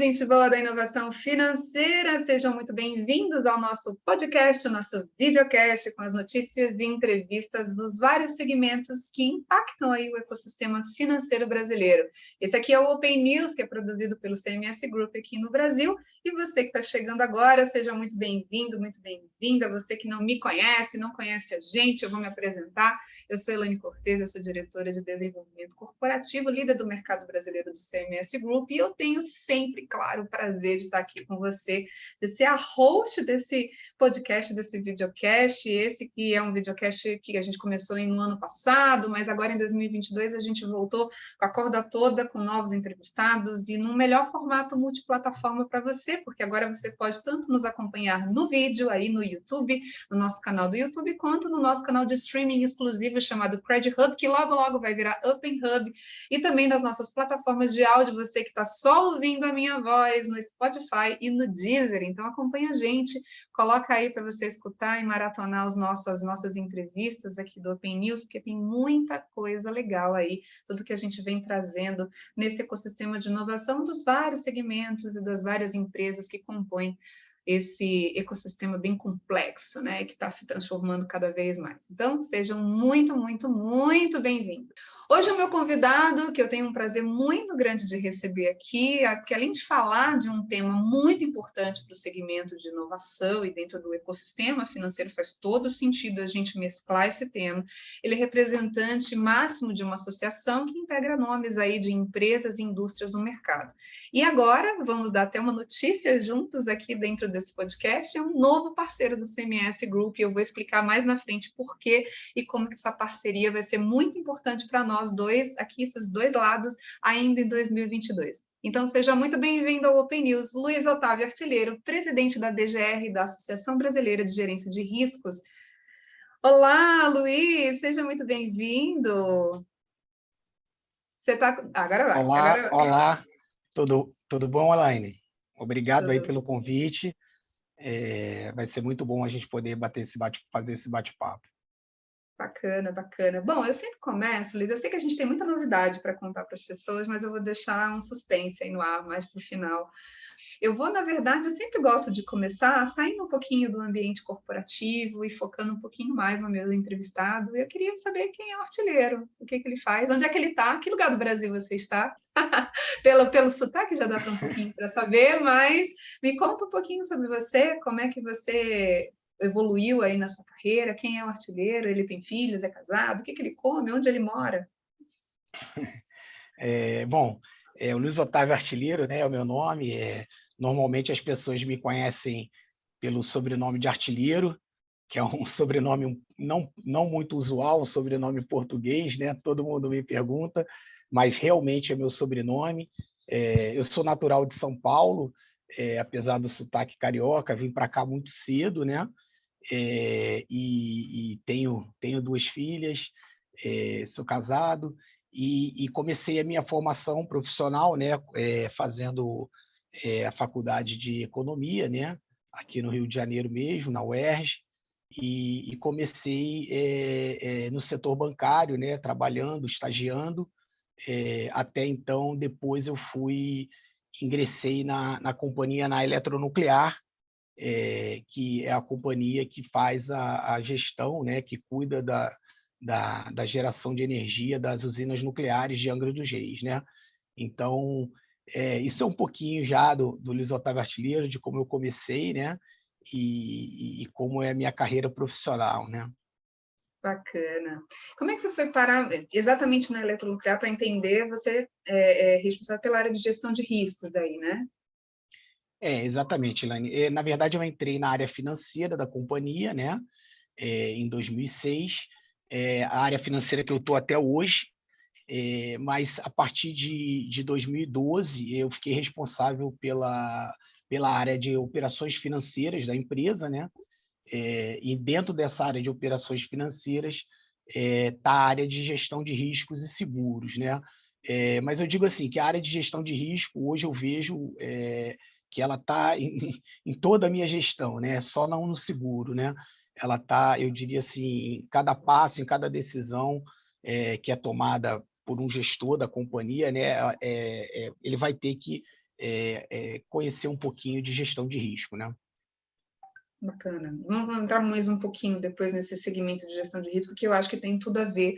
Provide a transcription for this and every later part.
gente boa da inovação financeira, sejam muito bem-vindos ao nosso podcast, o nosso videocast com as notícias e entrevistas dos vários segmentos que impactam aí o ecossistema financeiro brasileiro. Esse aqui é o Open News, que é produzido pelo CMS Group aqui no Brasil, e você que está chegando agora, seja muito bem-vindo, muito bem-vinda. Você que não me conhece, não conhece a gente, eu vou me apresentar. Eu sou Elaine Cortez, eu sou diretora de desenvolvimento corporativo, líder do mercado brasileiro do CMS Group, e eu tenho sempre, claro, o prazer de estar aqui com você, de ser a host desse podcast, desse videocast, esse que é um videocast que a gente começou no ano passado, mas agora em 2022 a gente voltou com a corda toda, com novos entrevistados e num melhor formato multiplataforma para você, porque agora você pode tanto nos acompanhar no vídeo, aí no YouTube, no nosso canal do YouTube, quanto no nosso canal de streaming exclusivo chamado Credit Hub, que logo, logo vai virar Open Hub, e também nas nossas plataformas de áudio, você que está só ouvindo a minha voz no Spotify e no Deezer. Então, acompanha a gente, coloca aí para você escutar e maratonar as nossas entrevistas aqui do Open News, porque tem muita coisa legal aí, tudo que a gente vem trazendo nesse ecossistema de inovação dos vários segmentos e das várias empresas que compõem esse ecossistema bem complexo, né, que está se transformando cada vez mais. Então, sejam muito, muito, muito bem-vindos. Hoje o meu convidado, que eu tenho um prazer muito grande de receber aqui, que além de falar de um tema muito importante para o segmento de inovação e dentro do ecossistema financeiro, faz todo sentido a gente mesclar esse tema. Ele é representante máximo de uma associação que integra nomes aí de empresas e indústrias no mercado. E agora, vamos dar até uma notícia juntos aqui dentro desse podcast, é um novo parceiro do CMS Group, e eu vou explicar mais na frente por quê e como que essa parceria vai ser muito importante para nós dois, aqui, esses dois lados, ainda em 2022. Então, seja muito bem-vindo ao Open News, Luiz Otávio Artilheiro, presidente da BGR, da Associação Brasileira de Gerência de Riscos. Olá, Luiz, seja muito bem-vindo. Você está... Agora vai. Olá, Agora vai. olá, tudo bom, Elaine? Obrigado aí Tudo pelo convite. Vai ser muito bom a gente poder fazer esse bate-papo. Bacana, bacana. Bom, eu sempre começo, Liz, eu sei que a gente tem muita novidade para contar para as pessoas, mas eu vou deixar um suspense aí no ar, mais para o final. Eu vou, na verdade, eu sempre gosto de começar saindo um pouquinho do ambiente corporativo e focando um pouquinho mais no meu entrevistado. Eu queria saber quem é o artilheiro, o que ele faz, onde é que ele está, que lugar do Brasil você está. Pelo sotaque já dá para um pouquinho para saber, mas me conta um pouquinho sobre você, como é que você evoluiu aí na sua carreira, quem é o artilheiro, ele tem filhos, é casado, o que ele come, onde ele mora? O Luiz Otávio Artilheiro, né, é o meu nome. Normalmente as pessoas me conhecem pelo sobrenome de Artilheiro, que é um sobrenome não muito usual, um sobrenome português, né? Todo mundo me pergunta, mas realmente é meu sobrenome. Eu sou natural de São Paulo, apesar do sotaque carioca, vim para cá muito cedo, né? E tenho duas filhas, sou casado e comecei a minha formação profissional, né? Fazendo a faculdade de economia, né? Aqui no Rio de Janeiro mesmo, na UERJ, e comecei no setor bancário, né? Trabalhando, estagiando. Até então, depois eu ingressei na companhia, na Eletronuclear, que é a companhia que faz a gestão, né, que cuida da geração de energia das usinas nucleares de Angra dos Reis, né? Então, isso é um pouquinho já do Luiz Otávio Artilheiro, de como eu comecei, né? E como é a minha carreira profissional, né? Bacana. Como é que você foi parar exatamente na Eletronuclear para entender? Você é responsável pela área de gestão de riscos daí, né? Exatamente, Elaine. Na verdade, eu entrei na área financeira da companhia, né? Em 2006. A área financeira que eu estou até hoje. Mas a partir de 2012 eu fiquei responsável pela área de operações financeiras da empresa, né? E dentro dessa área de operações financeiras está a área de gestão de riscos e seguros, né? Mas eu digo assim, que a área de gestão de risco, hoje eu vejo que ela está em toda a minha gestão, né? Só não no seguro, né? Ela está, eu diria assim, em cada passo, em cada decisão que é tomada por um gestor da companhia, né? Ele vai ter que conhecer um pouquinho de gestão de risco, né? Bacana. Vamos entrar mais um pouquinho depois nesse segmento de gestão de risco, que eu acho que tem tudo a ver,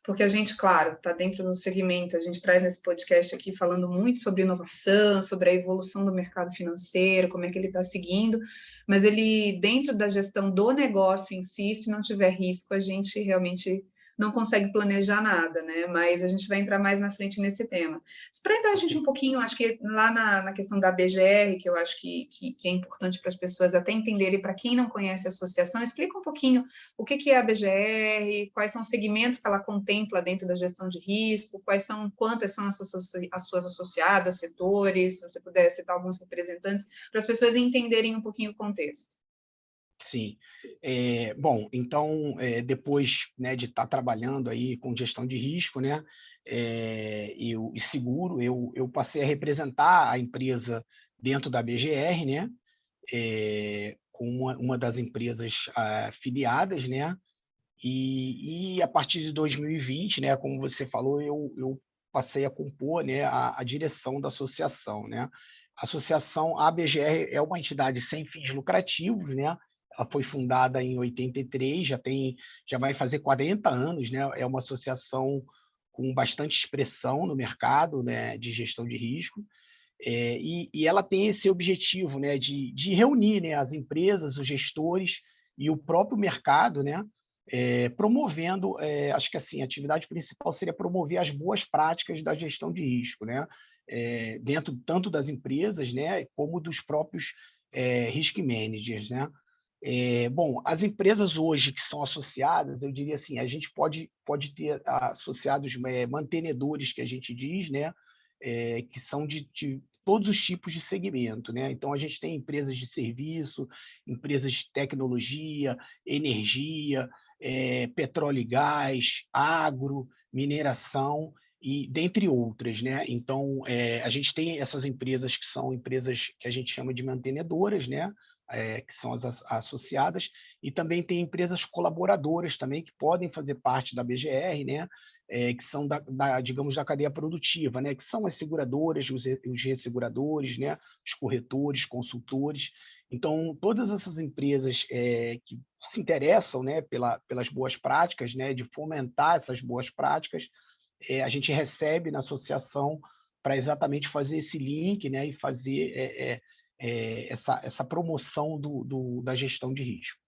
porque a gente, claro, está dentro do segmento, a gente traz nesse podcast aqui falando muito sobre inovação, sobre a evolução do mercado financeiro, como é que ele está seguindo, mas ele, dentro da gestão do negócio em si, se não tiver risco, a gente realmente não consegue planejar nada, né? Mas a gente vai entrar mais na frente nesse tema. Para entrar a gente um pouquinho, acho que lá na questão da BGR, que eu acho que é importante para as pessoas até entenderem, para quem não conhece a associação, explica um pouquinho o que é a BGR, quais são os segmentos que ela contempla dentro da gestão de risco, quantas são as suas associadas, setores, se você puder citar alguns representantes, para as pessoas entenderem um pouquinho o contexto. Sim. Bom, então, depois, né, de estar trabalhando aí com gestão de risco, né, e seguro, eu passei a representar a empresa dentro da BGR, né, com uma das empresas filiadas, né, e a partir de 2020, né, como você falou, eu passei a compor, né, a direção da associação, né. A associação, a BGR é uma entidade sem fins lucrativos, né, ela foi fundada em 83, já vai fazer 40 anos, né, é uma associação com bastante expressão no mercado, né, de gestão de risco, e ela tem esse objetivo, né, de reunir, né, as empresas, os gestores e o próprio mercado, né, promovendo, acho que assim, a atividade principal seria promover as boas práticas da gestão de risco, né, dentro tanto das empresas, né, como dos próprios risk managers, né. Bom, as empresas hoje que são associadas, eu diria assim, a gente pode ter associados mantenedores, que a gente diz, né, que são de todos os tipos de segmento, né. Então a gente tem empresas de serviço, empresas de tecnologia, energia, petróleo e gás, agro, mineração e dentre outras, né. Então, a gente tem essas empresas que são empresas que a gente chama de mantenedoras, né, que são as associadas, e também tem empresas colaboradoras também que podem fazer parte da BGR, né, que são digamos, da cadeia produtiva, né, que são as seguradoras, os resseguradores, né, os corretores, consultores. Então, todas essas empresas que se interessam, né, pelas boas práticas, né, de fomentar essas boas práticas, a gente recebe na associação para exatamente fazer esse link, né, e fazer essa promoção da gestão de risco.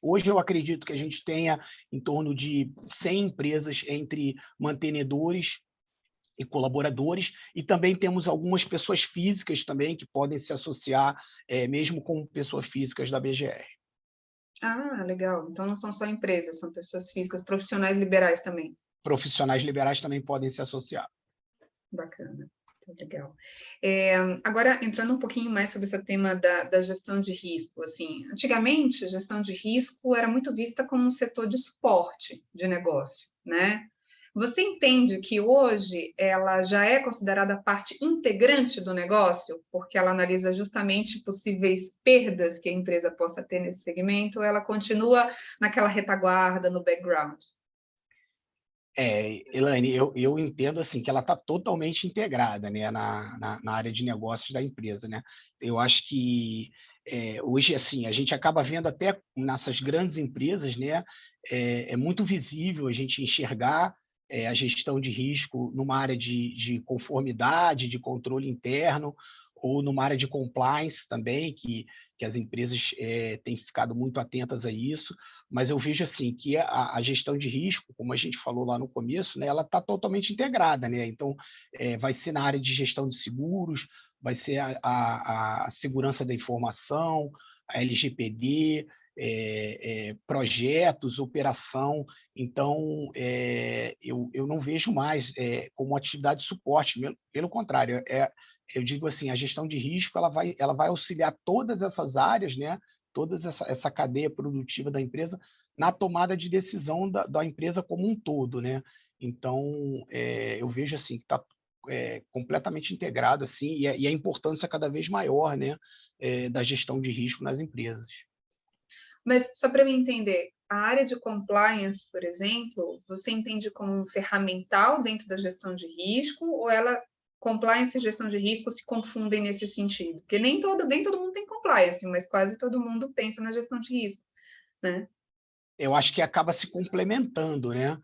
Hoje eu acredito que a gente tenha em torno de 100 empresas entre mantenedores e colaboradores, e também temos algumas pessoas físicas também que podem se associar, mesmo como pessoas físicas da BGR. Ah, legal. Então não são só empresas, são pessoas físicas, profissionais liberais também. Profissionais liberais também podem se associar. Bacana, legal. Agora, entrando um pouquinho mais sobre esse tema da gestão de risco, assim, antigamente, a gestão de risco era muito vista como um setor de suporte de negócio, né? Você entende que hoje ela já é considerada parte integrante do negócio, porque ela analisa justamente possíveis perdas que a empresa possa ter nesse segmento, ou ela continua naquela retaguarda, no background? Elaine, eu entendo assim que ela está totalmente integrada, né, na área de negócios da empresa, né. Eu acho que hoje assim a gente acaba vendo até nessas grandes empresas, né, é muito visível a gente enxergar a gestão de risco numa área de conformidade, de controle interno, ou numa área de compliance também, que as empresas têm ficado muito atentas a isso, mas eu vejo assim que a gestão de risco, como a gente falou lá no começo, né, ela está totalmente integrada, né? Então, vai ser na área de gestão de seguros, vai ser a segurança da informação, a LGPD, projetos, operação. Então, eu não vejo mais como atividade de suporte, pelo contrário, eu digo assim, a gestão de risco ela vai auxiliar todas essas áreas, né, toda essa cadeia produtiva da empresa na tomada de decisão da empresa como um todo, né. Então, eu vejo assim que está completamente integrado, assim, e a importância cada vez maior, né, da gestão de risco nas empresas. Mas só para eu entender, a área de compliance, por exemplo, você entende como um ferramental dentro da gestão de risco ou ela compliance e gestão de risco se confundem nesse sentido, porque nem todo mundo tem compliance, mas quase todo mundo pensa na gestão de risco, né? Eu acho que acaba se complementando, né?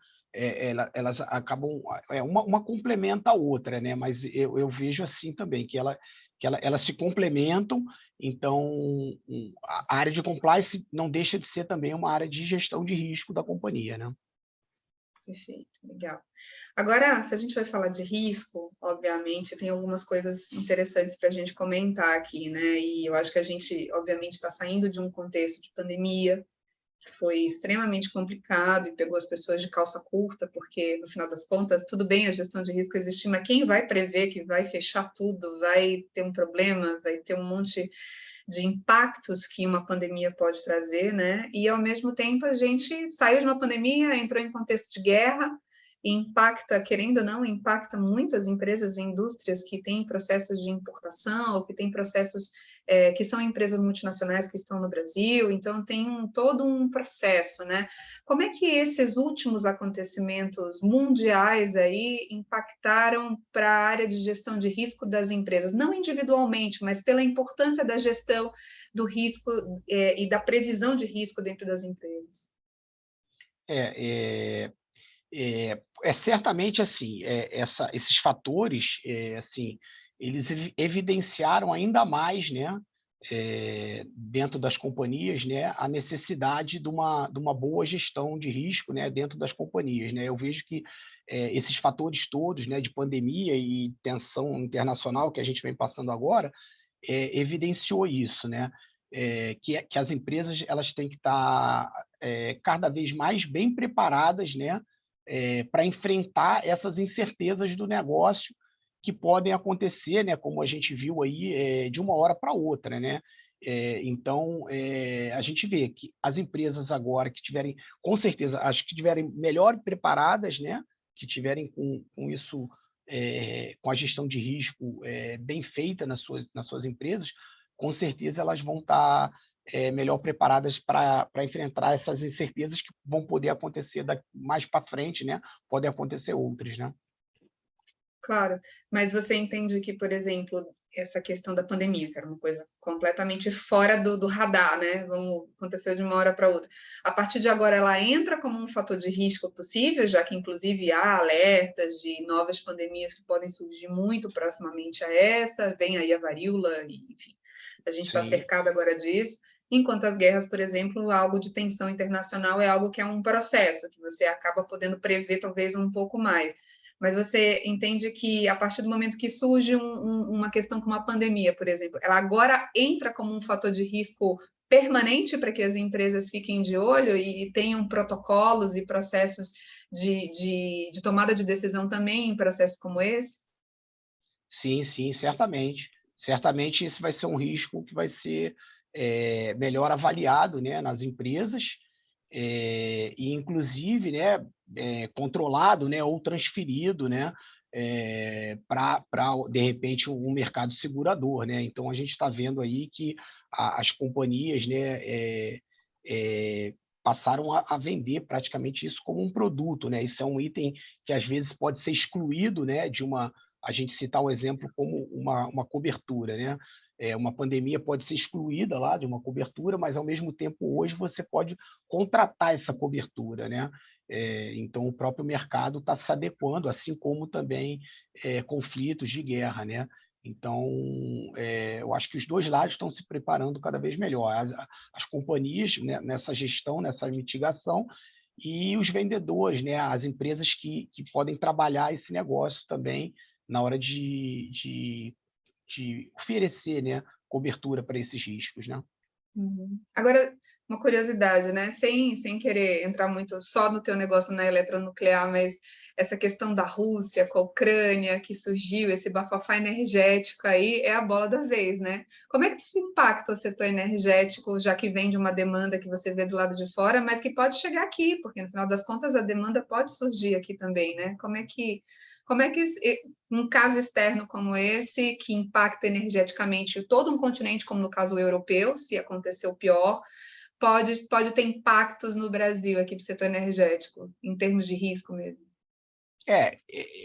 Elas acabam, uma complementa a outra, né? Mas eu vejo assim também, elas se complementam, então a área de compliance não deixa de ser também uma área de gestão de risco da companhia, né? Perfeito, legal. Agora, se a gente vai falar de risco, obviamente, tem algumas coisas interessantes para a gente comentar aqui, né? E eu acho que a gente, obviamente, está saindo de um contexto de pandemia, que foi extremamente complicado e pegou as pessoas de calça curta, porque, no final das contas, tudo bem a gestão de risco existir, mas quem vai prever que vai fechar tudo, vai ter um problema, vai ter um monte de impactos que uma pandemia pode trazer, né? E, ao mesmo tempo, a gente saiu de uma pandemia, entrou em contexto de guerra, e impacta, querendo ou não, impacta muitas empresas e indústrias que têm processos de importação, ou que têm processos que são empresas multinacionais que estão no Brasil, então tem todo um processo, né? Como é que esses últimos acontecimentos mundiais aí impactaram para a área de gestão de risco das empresas? Não individualmente, mas pela importância da gestão do risco e da previsão de risco dentro das empresas. É, é, certamente assim, esses fatores, assim, eles evidenciaram ainda mais, né, dentro das companhias, né, a necessidade de uma boa gestão de risco, né, dentro das companhias, né. Eu vejo que esses fatores todos, né, de pandemia e tensão internacional que a gente vem passando agora, evidenciou isso, né, que as empresas elas têm que estar cada vez mais bem preparadas, né, para enfrentar essas incertezas do negócio que podem acontecer, né, como a gente viu aí, de uma hora para outra, né. Então, a gente vê que as empresas agora que tiverem, com certeza, as que tiverem melhor preparadas, né, que tiverem com isso, com a gestão de risco, bem feita nas suas empresas, com certeza elas vão estar, melhor preparadas para enfrentar essas incertezas que vão poder acontecer mais para frente, né, podem acontecer outras, né. Claro, mas você entende que, por exemplo, essa questão da pandemia, que era uma coisa completamente fora do radar, né? Aconteceu de uma hora para outra. A partir de agora, ela entra como um fator de risco possível, já que, inclusive, há alertas de novas pandemias que podem surgir muito proximamente a essa, vem aí a varíola, enfim, a gente está Sim. cercado agora disso. Enquanto as guerras, por exemplo, algo de tensão internacional é algo que é um processo, que você acaba podendo prever talvez um pouco mais. Mas você entende que, a partir do momento que surge uma questão como a pandemia, por exemplo, ela agora entra como um fator de risco permanente para que as empresas fiquem de olho e tenham protocolos e processos de tomada de decisão também em processos como esse? Sim, sim, certamente. Certamente esse vai ser um risco que vai ser, melhor avaliado, né, nas empresas, e inclusive, né, controlado, né, ou transferido, né, para de repente, um mercado segurador, né. Então a gente está vendo aí que as companhias, né, passaram a vender praticamente isso como um produto, né. Isso é um item que às vezes pode ser excluído, né, a gente citar um exemplo como uma cobertura, né. Uma pandemia pode ser excluída lá de uma cobertura, mas ao mesmo tempo hoje você pode contratar essa cobertura, né. Então o próprio mercado está se adequando, assim como também, conflitos de guerra, né. Então, eu acho que os 2 lados estão se preparando cada vez melhor. As companhias, né, nessa gestão, nessa mitigação, e os vendedores, né, as empresas que podem trabalhar esse negócio também na hora de oferecer, né, cobertura para esses riscos, né. Uhum. Agora, uma curiosidade, né? Sem querer entrar muito só no teu negócio na eletronuclear, mas essa questão da Rússia com a Ucrânia, que surgiu, esse bafafá energético aí, é a bola da vez, né? Como é que isso impacta o setor energético, já que vem de uma demanda que você vê do lado de fora, mas que pode chegar aqui, porque no final das contas a demanda pode surgir aqui também, né? Como é que um caso externo como esse, que impacta energeticamente todo um continente, como no caso europeu, se acontecer o pior, pode ter impactos no Brasil aqui para o setor energético, em termos de risco mesmo?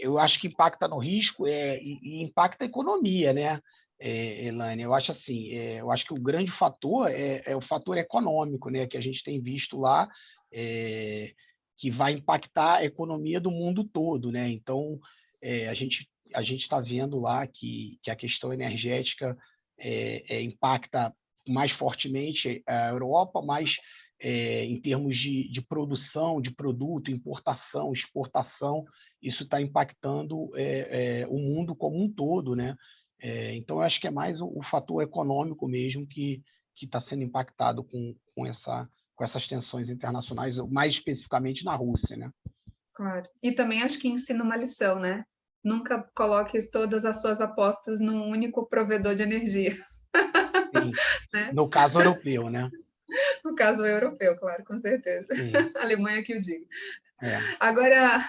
Eu acho que impacta no risco, e impacta a economia, né, Elaine. Eu acho assim, eu acho que o grande fator é o fator econômico, né, que a gente tem visto lá, eh, que vai impactar a economia do mundo todo, né. Então, a gente está vendo lá que a questão energética, impacta mais fortemente a Europa, mas, em termos de produção, de produto, importação, exportação, isso está impactando o mundo como um todo, né? Então, eu acho que é mais o fator econômico mesmo que está sendo impactado com essas tensões internacionais, mais especificamente na Rússia, né? Claro. E também acho que ensina uma lição, né? Nunca coloque todas as suas apostas num único provedor de energia, Sim, né? no caso europeu, né? No caso europeu, claro, com certeza. Sim, Alemanha que o diga. é. Agora,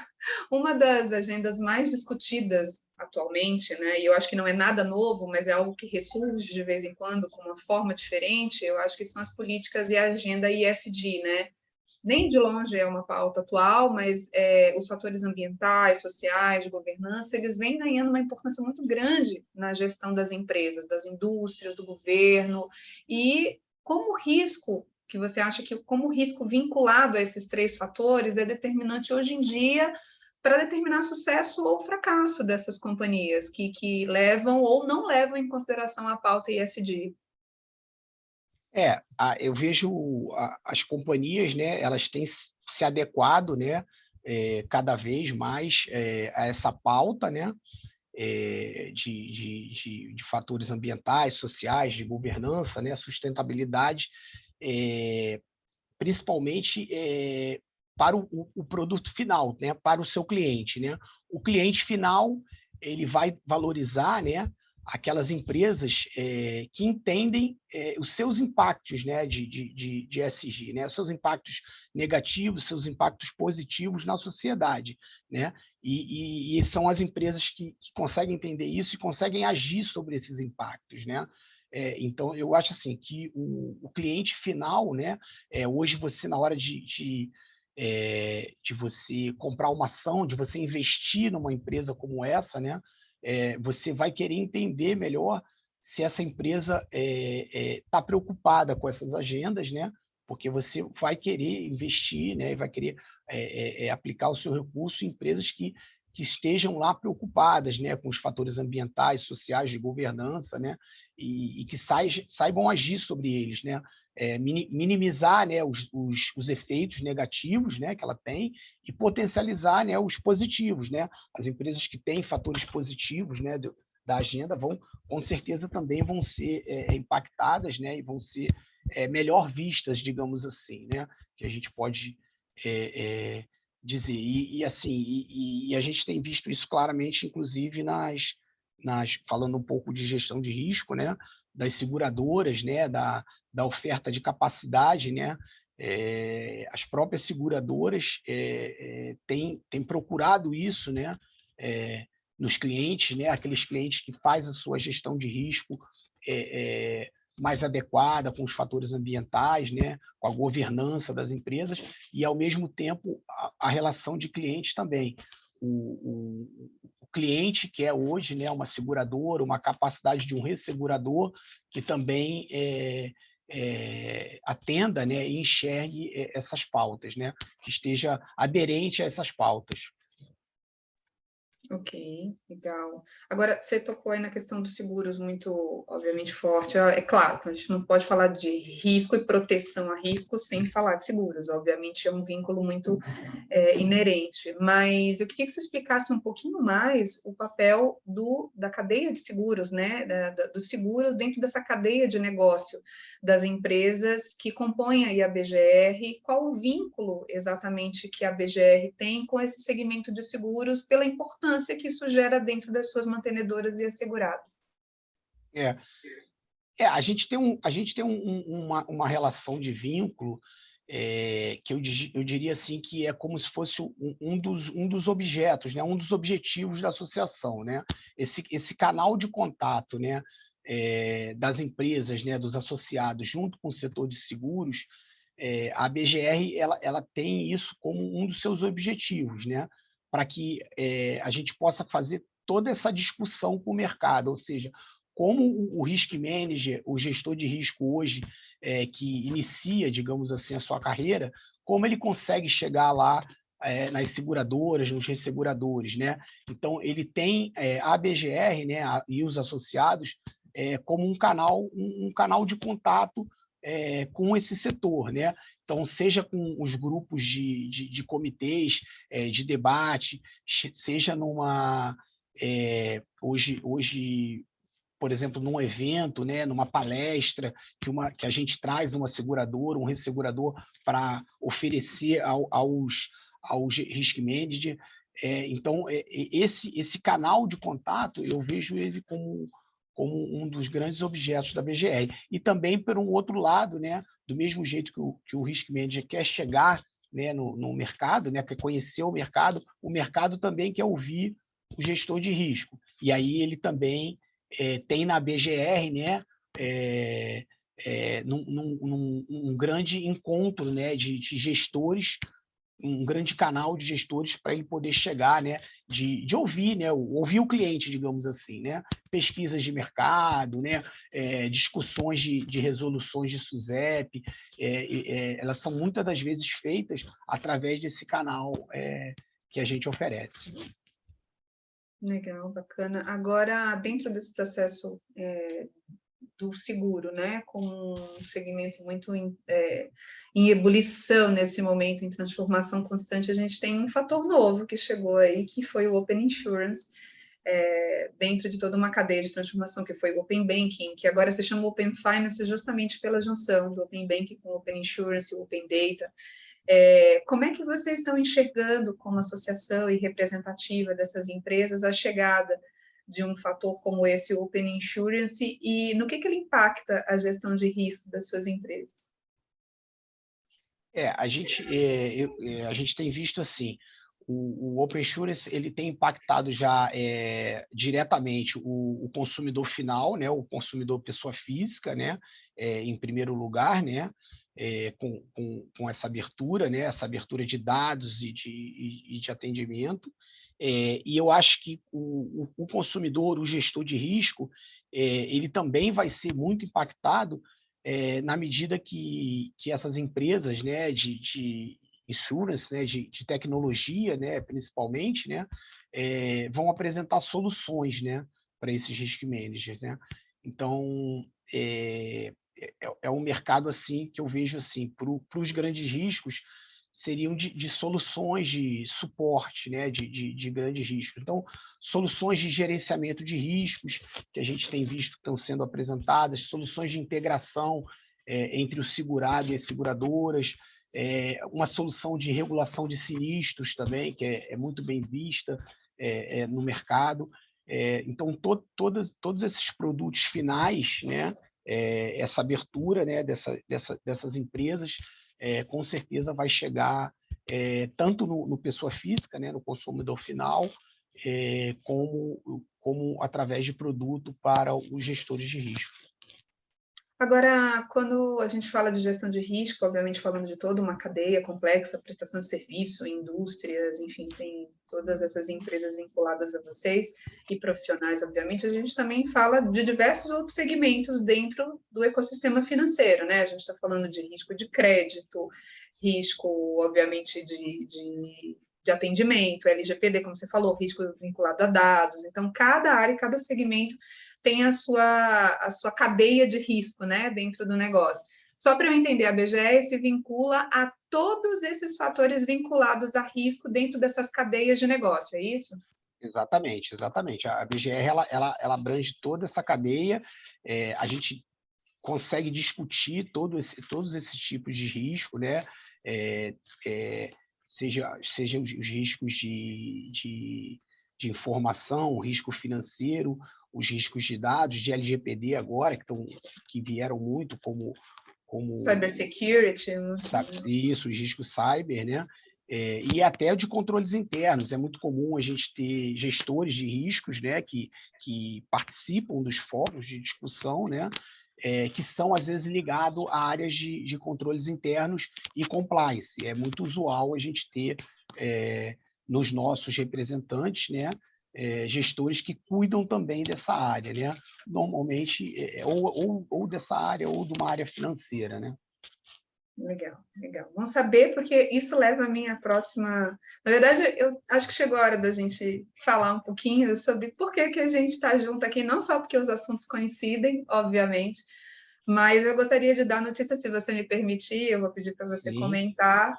uma das agendas mais discutidas atualmente, né, e eu acho que não é nada novo, mas é algo que ressurge de vez em quando com uma forma diferente, eu acho que são as políticas e a agenda ESG, né? Nem de longe é uma pauta atual, mas os fatores ambientais, sociais, de governança, eles vêm ganhando uma importância muito grande na gestão das empresas, das indústrias, do governo, e como risco, que você acha que como risco vinculado a esses três fatores é determinante hoje em dia para determinar sucesso ou fracasso dessas companhias que levam ou não levam em consideração a pauta ESG. Eu vejo as companhias, né, elas têm se adequado, né, cada vez mais a essa pauta, né, de fatores ambientais, sociais, de governança, né, sustentabilidade, eh, principalmente para o produto final, né, para o seu cliente, né? O cliente final ele vai valorizar, né, aquelas empresas que entendem os seus impactos, né, de ESG, né, seus impactos negativos, seus impactos positivos na sociedade, né? E são as empresas que conseguem entender isso e conseguem agir sobre esses impactos, né? Então, eu acho assim que o cliente final, né, hoje você, na hora de você comprar uma ação, de você investir numa empresa como essa, né, você vai querer entender melhor se essa empresa está preocupada com essas agendas, né, porque você vai querer investir, né, e vai querer aplicar o seu recurso em empresas que estejam lá preocupadas, né, com os fatores ambientais, sociais, de governança, né, e que saibam agir sobre eles, né, minimizar, né, os efeitos negativos, né, que ela tem e potencializar, né, os positivos, né. As empresas que têm fatores positivos, né, da agenda com certeza também vão ser impactadas, né, e vão ser melhor vistas, digamos assim, né, que a gente pode dizer. Assim, e a gente tem visto isso claramente, inclusive falando um pouco de gestão de risco, né, das seguradoras, né, da oferta de capacidade, né, as próprias seguradoras têm procurado isso, né, nos clientes, né, aqueles clientes que faz a sua gestão de risco mais adequada com os fatores ambientais, né, com a governança das empresas e, ao mesmo tempo, a relação de clientes também. O cliente que é hoje, né, uma seguradora, uma capacidade de um ressegurador que também atenda, né, e enxergue essas pautas, né, que esteja aderente a essas pautas. Ok, legal. Agora, você tocou aí na questão dos seguros muito, obviamente, forte. É claro que a gente não pode falar de risco e proteção a risco sem falar de seguros. Obviamente, é um vínculo muito inerente. Mas eu queria que você explicasse um pouquinho mais o papel da cadeia de seguros, né? Dos seguros dentro dessa cadeia de negócio das empresas que compõem aí a BGR. Qual o vínculo exatamente que a BGR tem com esse segmento de seguros pela importância que isso gera dentro das suas mantenedoras e asseguradas? É, a gente tem uma relação de vínculo que eu diria assim que é como se fosse um dos objetos, né, um dos objetivos da associação, né? Esse canal de contato, né, das empresas, né, dos associados, junto com o setor de seguros, a BGR ela tem isso como um dos seus objetivos, né? para que a gente possa fazer toda essa discussão com o mercado, ou seja, como o risk manager, o gestor de risco hoje, que inicia, digamos assim, a sua carreira, como ele consegue chegar lá nas seguradoras, nos resseguradores, né? Então, ele tem a BGR, né, e os associados como um canal de contato com esse setor, né? Então, seja com os grupos de comitês de debate, seja hoje, por exemplo, num evento, né, numa palestra, que a gente traz uma seguradora, um ressegurador para oferecer aos risk manager. Então, esse canal de contato, eu vejo ele como um dos grandes objetos da BGR. E também, por um outro lado, né, do mesmo jeito que o risk manager quer chegar, né, no mercado, né, quer conhecer o mercado também quer ouvir o gestor de risco. E aí ele também tem na BGR, né, um grande encontro, né, de gestores, um grande canal de gestores para ele poder chegar, né, de ouvir, né, ouvir o cliente, digamos assim, né, pesquisas de mercado, né, discussões de resoluções de SUSEP, elas são muitas das vezes feitas através desse canal que a gente oferece. Legal, bacana. Agora, dentro desse processo do seguro, né, com um segmento muito em ebulição nesse momento, em transformação constante, a gente tem um fator novo que chegou aí, que foi o Open Insurance, dentro de toda uma cadeia de transformação, que foi o Open Banking, que agora se chama Open Finance justamente pela junção do Open Banking com o Open Insurance e o Open Data. Como é que vocês estão enxergando, como associação e representativa dessas empresas, a chegada de um fator como esse, o Open Insurance, e no que ele impacta a gestão de risco das suas empresas? A gente tem visto assim, o Open Insurance ele tem impactado já diretamente o consumidor final, né, o consumidor pessoa física, né, em primeiro lugar, né, com essa abertura de dados e de atendimento. E eu acho que o consumidor, o gestor de risco, ele também vai ser muito impactado na medida que essas empresas, né, de insurance, né, de tecnologia, né, principalmente, né, vão apresentar soluções, né, para esses risk managers, né. Então, um mercado assim que eu vejo assim, para os grandes riscos, seriam de soluções de suporte, né, de grandes riscos. Então, soluções de gerenciamento de riscos, que a gente tem visto que estão sendo apresentadas, soluções de integração entre o segurado e as seguradoras, uma solução de regulação de sinistros também, que é muito bem vista no mercado. Então, todos esses produtos finais, né, essa abertura, né, dessas empresas, com certeza vai chegar tanto no pessoa física, né, no consumidor final, como através de produto para os gestores de risco. Agora, quando a gente fala de gestão de risco, obviamente falando de toda uma cadeia complexa, prestação de serviço, indústrias, enfim, tem todas essas empresas vinculadas a vocês e profissionais, obviamente, a gente também fala de diversos outros segmentos dentro do ecossistema financeiro, né? A gente está falando de risco de crédito, risco, obviamente, de atendimento, LGPD, como você falou, risco vinculado a dados. Então, cada área, cada segmento tem a sua cadeia de risco, né, dentro do negócio. Só para eu entender, a BGR se vincula a todos esses fatores vinculados a risco dentro dessas cadeias de negócio, é isso? Exatamente, exatamente. A BGR ela abrange toda essa cadeia, a gente consegue discutir todos esses tipos de risco, né? Seja os riscos de informação, o risco financeiro, os riscos de dados, de LGPD agora, que vieram muito como Cybersecurity. isso, os riscos cyber, né? E até de controles internos. É muito comum a gente ter gestores de riscos, né, que participam dos fóruns de discussão, né, que são, às vezes, ligados a áreas de controles internos e compliance. É muito usual a gente ter nos nossos representantes, né, gestores que cuidam também dessa área, né? Normalmente, ou dessa área ou de uma área financeira, né? Legal, legal. Bom saber, porque isso leva a minha próxima. Na verdade, eu acho que chegou a hora da gente falar um pouquinho sobre por que que a gente está junto aqui, não só porque os assuntos coincidem, obviamente, mas eu gostaria de dar notícia, se você me permitir, eu vou pedir para você Sim. comentar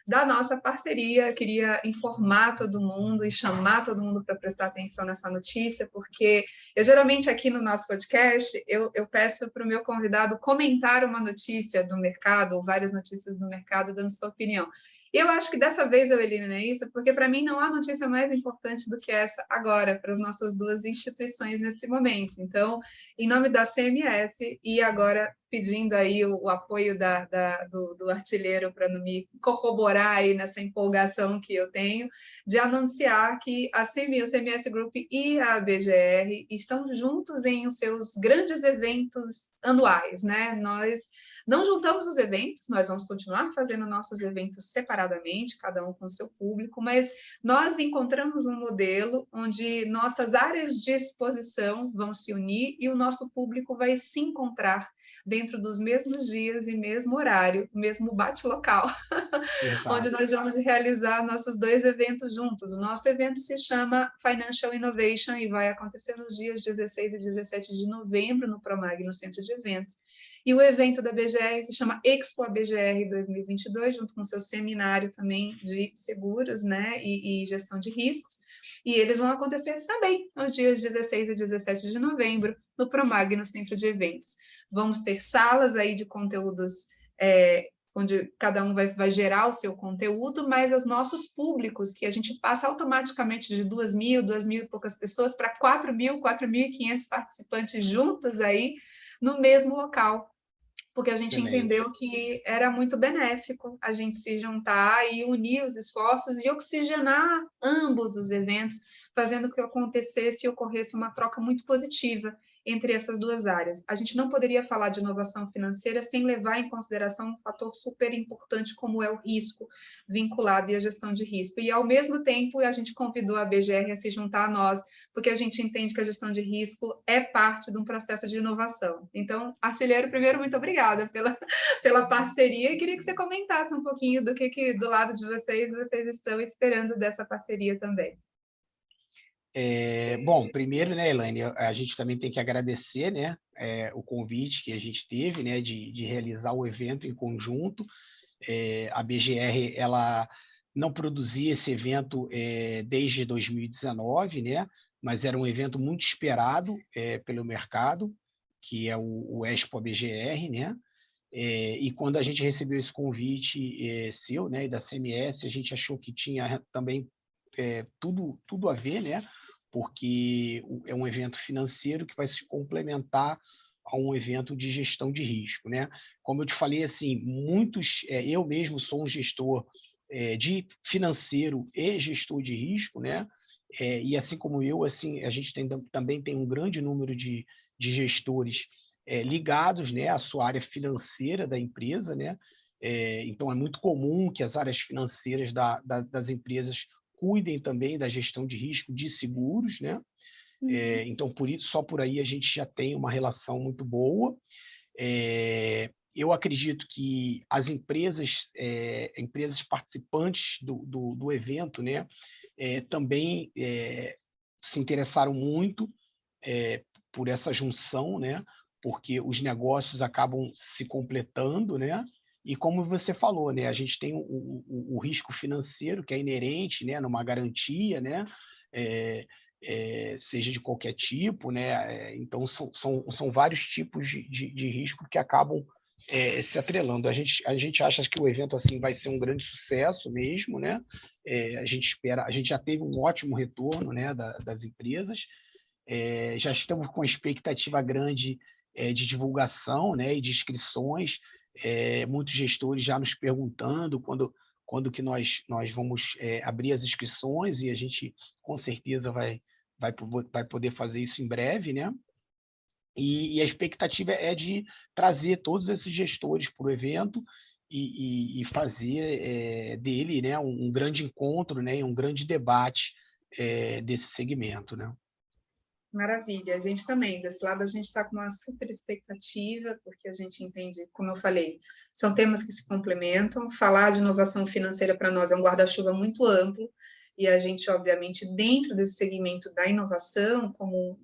da nossa parceria. Eu queria informar todo mundo e chamar todo mundo para prestar atenção nessa notícia, porque eu geralmente aqui no nosso podcast eu peço para o meu convidado comentar uma notícia do mercado, ou várias notícias do mercado, dando sua opinião. Eu acho que dessa vez eu eliminei isso, porque para mim não há notícia mais importante do que essa agora, para as nossas duas instituições nesse momento. Então, em nome da CMS, e agora pedindo aí o apoio do artilheiro para não me corroborar aí nessa empolgação que eu tenho, de anunciar que a CMS, o CMS Group e a BGR estão juntos em os seus grandes eventos anuais, né? Nós não juntamos os eventos, nós vamos continuar fazendo nossos eventos separadamente, cada um com o seu público, mas nós encontramos um modelo onde nossas áreas de exposição vão se unir e o nosso público vai se encontrar dentro dos mesmos dias e mesmo horário, mesmo bate-local, onde Exato. nós vamos realizar nossos dois eventos juntos. O nosso evento se chama Financial Innovation e vai acontecer nos dias 16 e 17 de novembro no Promag, no Centro de Eventos. E o evento da BGR se chama Expo ABGR 2022, junto com o seu seminário também de seguros, né, e gestão de riscos. E eles vão acontecer também nos dias 16 e 17 de novembro no Promag, no Centro de Eventos. Vamos ter salas aí de conteúdos onde cada um vai gerar o seu conteúdo, mas os nossos públicos, que a gente passa automaticamente de 2.000 e poucas pessoas para 4.000, 4.500 participantes juntos aí no mesmo local, porque a gente Excelente. entendeu que era muito benéfico a gente se juntar e unir os esforços e oxigenar ambos os eventos, fazendo que acontecesse e ocorresse uma troca muito positiva entre essas duas áreas. A gente não poderia falar de inovação financeira sem levar em consideração um fator super importante como é o risco vinculado e a gestão de risco. E, ao mesmo tempo, a gente convidou a BGR a se juntar a nós, porque a gente entende que a gestão de risco é parte de um processo de inovação. Então, artilheiro, primeiro, muito obrigada pela parceria, e queria que você comentasse um pouquinho do que do lado de vocês estão esperando dessa parceria também. Bom, primeiro, né, Elaine, a gente também tem que agradecer, né, o convite que a gente teve, né, de realizar o evento em conjunto. A BGR, ela não produzia esse evento desde 2019, né, mas era um evento muito esperado pelo mercado, que é o Expo BGR, né, e quando a gente recebeu esse convite seu, né, e da CMS, a gente achou que tinha também tudo a ver, né, porque é um evento financeiro que vai se complementar a um evento de gestão de risco, né? Como eu te falei, assim, eu mesmo sou um gestor de financeiro e gestor de risco, né? E assim como eu, assim, a gente também tem um grande número de gestores ligados, né, à sua área financeira da empresa, né? Então é muito comum que as áreas financeiras das empresas cuidem também da gestão de risco de seguros, né? Então, por isso, só por aí a gente já tem uma relação muito boa. Eu acredito que as empresas participantes do evento, né, também se interessaram muito por essa junção, né, porque os negócios acabam se completando, né, e como você falou, né, a gente tem o risco financeiro que é inerente, né, numa garantia, né, seja de qualquer tipo, né, então são vários tipos de risco que acabam se atrelando. A gente acha que o evento assim vai ser um grande sucesso mesmo, né? A gente espera, a gente já teve um ótimo retorno, né, das empresas, já estamos com expectativa grande de divulgação, né, e de inscrições, muitos gestores já nos perguntando quando que nós vamos abrir as inscrições, e a gente com certeza vai poder fazer isso em breve, né? E a expectativa é de trazer todos esses gestores para o evento e fazer dele, né, um grande encontro, né, e um grande debate desse segmento, né? Maravilha, a gente também, desse lado a gente está com uma super expectativa, porque a gente entende, como eu falei, são temas que se complementam. Falar de inovação financeira para nós é um guarda-chuva muito amplo, e a gente, obviamente, dentro desse segmento da inovação, como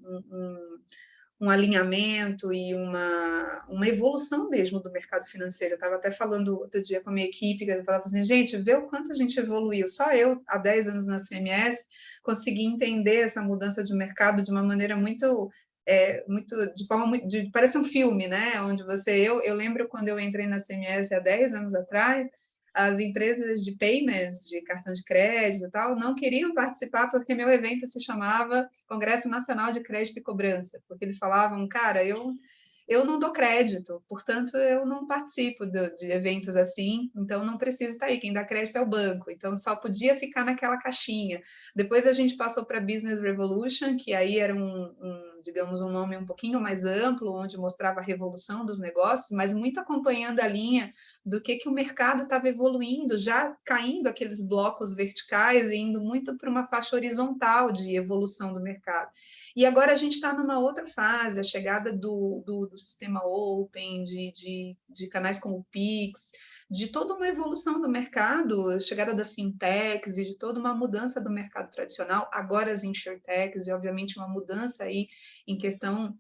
um alinhamento e uma evolução mesmo do mercado financeiro. Eu estava até falando outro dia com a minha equipe, que eu falava assim, gente, vê o quanto a gente evoluiu. Só eu, há 10 anos na CMS, consegui entender essa mudança de mercado de uma maneira muito de forma muito, parece um filme, né? Onde eu lembro quando eu entrei na CMS há 10 anos atrás, as empresas de payments, de cartão de crédito e tal, não queriam participar porque meu evento se chamava Congresso Nacional de Crédito e Cobrança, porque eles falavam, cara, eu não dou crédito, portanto, eu não participo de eventos assim, então não preciso estar aí. Quem dá crédito é o banco, então só podia ficar naquela caixinha. Depois a gente passou para Business Revolution, que aí era digamos, um nome um pouquinho mais amplo, onde mostrava a revolução dos negócios, mas muito acompanhando a linha do que o mercado estava evoluindo, já caindo aqueles blocos verticais e indo muito para uma faixa horizontal de evolução do mercado. E agora a gente está numa outra fase, a chegada do sistema Open, de canais como o Pix, de toda uma evolução do mercado, a chegada das fintechs e de toda uma mudança do mercado tradicional, agora as insurtechs, e obviamente uma mudança aí em questão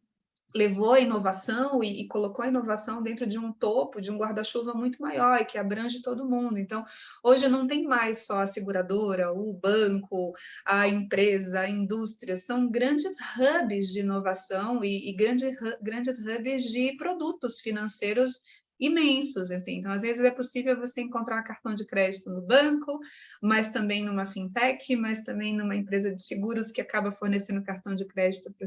levou a inovação e colocou a inovação dentro de um topo, de um guarda-chuva muito maior e que abrange todo mundo. Então, hoje não tem mais só a seguradora, o banco, a empresa, a indústria, são grandes hubs de inovação e grandes hubs de produtos financeiros imensos, assim. Então, às vezes é possível você encontrar cartão de crédito no banco, mas também numa fintech, mas também numa empresa de seguros que acaba fornecendo cartão de crédito para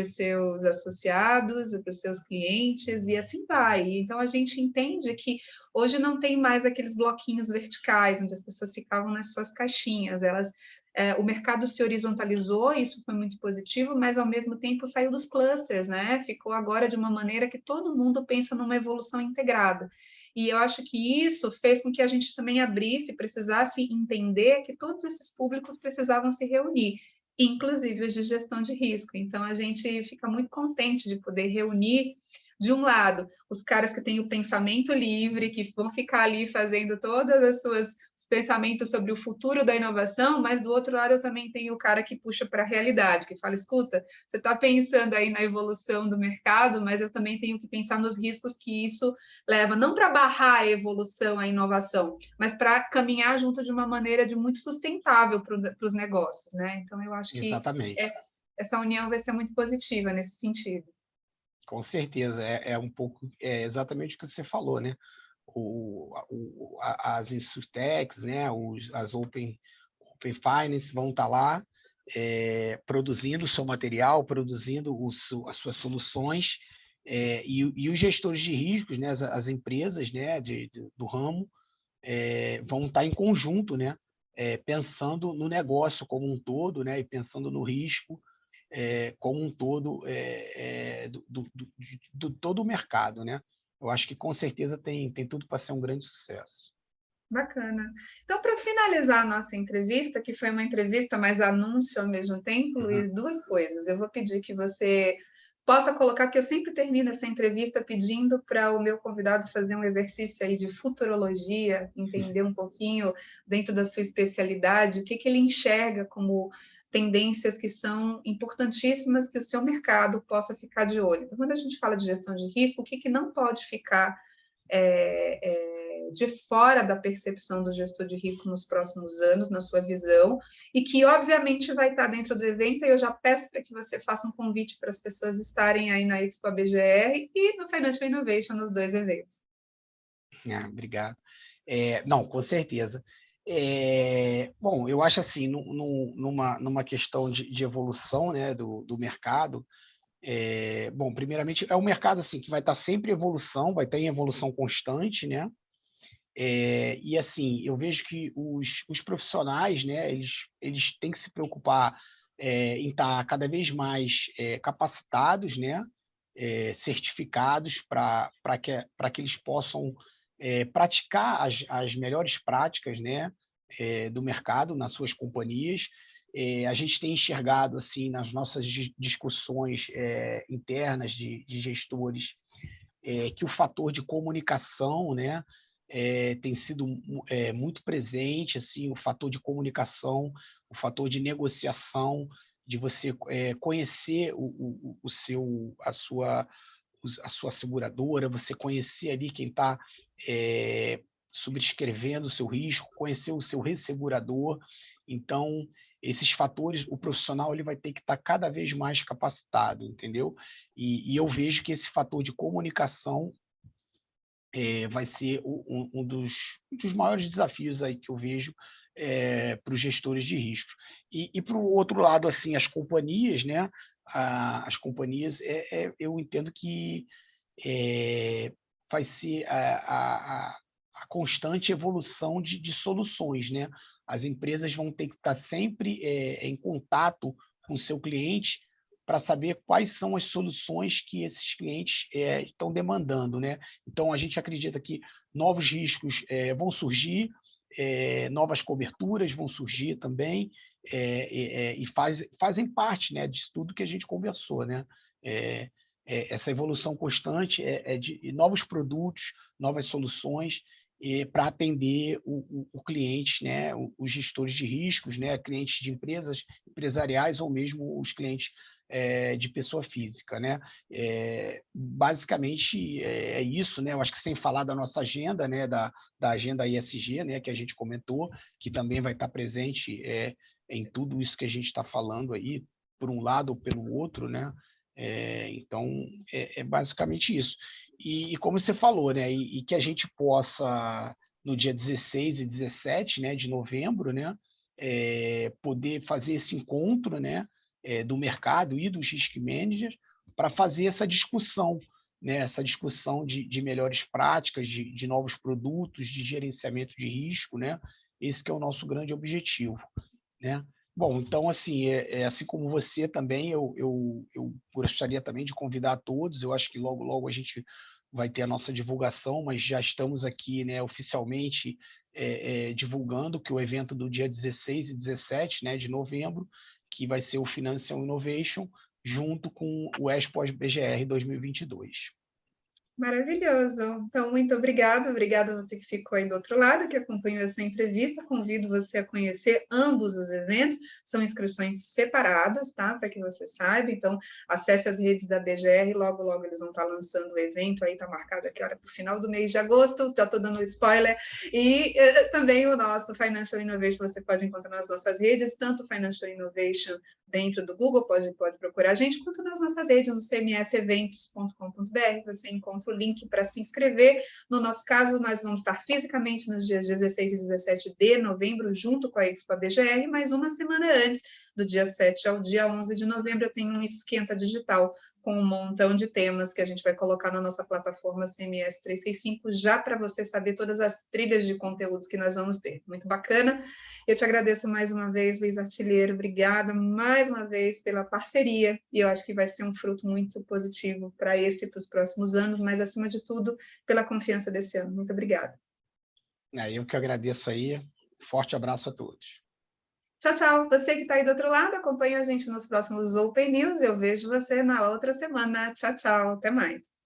os seus associados, para os seus clientes, e assim vai. Então, a gente entende que hoje não tem mais aqueles bloquinhos verticais, onde as pessoas ficavam nas suas caixinhas, o mercado se horizontalizou, isso foi muito positivo, mas ao mesmo tempo saiu dos clusters, né? Ficou agora de uma maneira que todo mundo pensa numa evolução integrada. E eu acho que isso fez com que a gente também abrisse, precisasse entender que todos esses públicos precisavam se reunir, inclusive os de gestão de risco. Então, a gente fica muito contente de poder reunir, de um lado, os caras que têm o pensamento livre, que vão ficar ali fazendo todas as suas pensamentos sobre o futuro da inovação, mas do outro lado eu também tenho o cara que puxa para a realidade, que fala, escuta, você está pensando aí na evolução do mercado, mas eu também tenho que pensar nos riscos que isso leva, não para barrar a evolução, a inovação, mas para caminhar junto de uma maneira de muito sustentável para os negócios, né? Então, eu acho que Exatamente. essa união vai ser muito positiva nesse sentido. Com certeza, é um pouco exatamente o que você falou, né? As insurtechs, né? As Open Finance vão estar lá produzindo o seu material, produzindo as suas soluções, e os gestores de riscos, né? As empresas, né? Do ramo vão estar em conjunto, né? Pensando no negócio como um todo, né? E pensando no risco como um todo do todo o mercado, né? Eu acho que com certeza tem tudo para ser um grande sucesso. Bacana. Então, para finalizar a nossa entrevista, que foi uma entrevista mais anúncio ao mesmo tempo, Uhum. Luiz, duas coisas. Eu vou pedir que você possa colocar, porque eu sempre termino essa entrevista pedindo para o meu convidado fazer um exercício aí de futurologia, entender um pouquinho dentro da sua especialidade, o que ele enxerga como tendências que são importantíssimas que o seu mercado possa ficar de olho. Então, quando a gente fala de gestão de risco, o que não pode ficar de fora da percepção do gestor de risco nos próximos anos, na sua visão, e que, obviamente, vai estar dentro do evento, e eu já peço para que você faça um convite para as pessoas estarem aí na Expo BGR e no Financial Innovation, nos dois eventos. Obrigado. Não, com certeza. Bom, eu acho assim, numa questão de evolução, né, do mercado, bom, primeiramente, é um mercado assim, que vai estar sempre em evolução, vai estar em evolução constante, né? E assim, eu vejo que os profissionais, né, eles têm que se preocupar em estar cada vez mais capacitados, né, certificados para que eles possam praticar as melhores práticas, né, do mercado nas suas companhias. A gente tem enxergado, assim, nas nossas discussões internas de gestores, que o fator de comunicação, né, tem sido muito presente, assim, o fator de comunicação, o fator de negociação, de você conhecer o seu, a sua seguradora, você conhecer ali quem está subscrevendo o seu risco, conhecer o seu ressegurador. Então, esses fatores, o profissional ele vai ter que estar cada vez mais capacitado, entendeu? E eu vejo que esse fator de comunicação vai ser um dos maiores desafios aí que eu vejo para os gestores de riscos. E para o outro lado, assim, as companhias, né? As companhias, eu entendo que vai ser a constante evolução de soluções, né? As empresas vão ter que estar sempre em contato com o seu cliente para saber quais são as soluções que esses clientes estão demandando, né? Então, a gente acredita que novos riscos vão surgir, novas coberturas vão surgir também, e fazem parte, né, disso tudo que a gente conversou, né? Essa evolução constante é de novos produtos, novas soluções, para atender o cliente, né, os gestores de riscos, né, clientes de empresas empresariais ou mesmo os clientes de pessoa física, né? Basicamente é isso, né? Eu acho que sem falar da nossa agenda, né, da agenda ISG, né, que a gente comentou, que também vai estar presente em tudo isso que a gente está falando aí, por um lado ou pelo outro, né? Então, é basicamente isso. E como você falou, né, e que a gente possa, no dia 16 e 17, né, de novembro, né, poder fazer esse encontro, né, do mercado e dos risk managers para fazer essa discussão, né, essa discussão de melhores práticas, de novos produtos, de gerenciamento de risco, né? Esse que é o nosso grande objetivo, né? Bom, então, assim, assim como você também, eu gostaria também de convidar todos. Eu acho que logo, logo a gente vai ter a nossa divulgação, mas já estamos aqui, né, oficialmente divulgando que o evento do dia 16 e 17, né, de novembro, que vai ser o Financial Innovation, junto com o Expo BGR 2022. Maravilhoso. Então, muito obrigada a você que ficou aí do outro lado, que acompanhou essa entrevista. Convido você a conhecer ambos os eventos, são inscrições separadas, tá? Para que você saiba. Então, acesse as redes da BGR, logo, logo eles vão estar lançando o evento, aí está marcado aqui, para o final do mês de agosto, já estou dando um spoiler. E também o nosso Financial Innovation você pode encontrar nas nossas redes, tanto o Financial Innovation dentro do Google, pode procurar a gente, quanto nas nossas redes, no cmseventos.com.br, você encontra o link para se inscrever. No nosso caso, nós vamos estar fisicamente nos dias 16 e 17 de novembro, junto com a Expo BGR, mas uma semana antes, do dia 7 ao dia 11 de novembro, eu tenho um esquenta digital com um montão de temas que a gente vai colocar na nossa plataforma CMS 365, já para você saber todas as trilhas de conteúdos que nós vamos ter. Muito bacana. Eu te agradeço mais uma vez, Luiz Artilheiro. Obrigada mais uma vez pela parceria, e eu acho que vai ser um fruto muito positivo para esse e para os próximos anos, mas, acima de tudo, pela confiança desse ano. Muito obrigada. Eu que agradeço aí. Forte abraço a todos. Tchau, tchau. Você que está aí do outro lado, acompanha a gente nos próximos Open News. Eu vejo você na outra semana. Tchau, tchau. Até mais.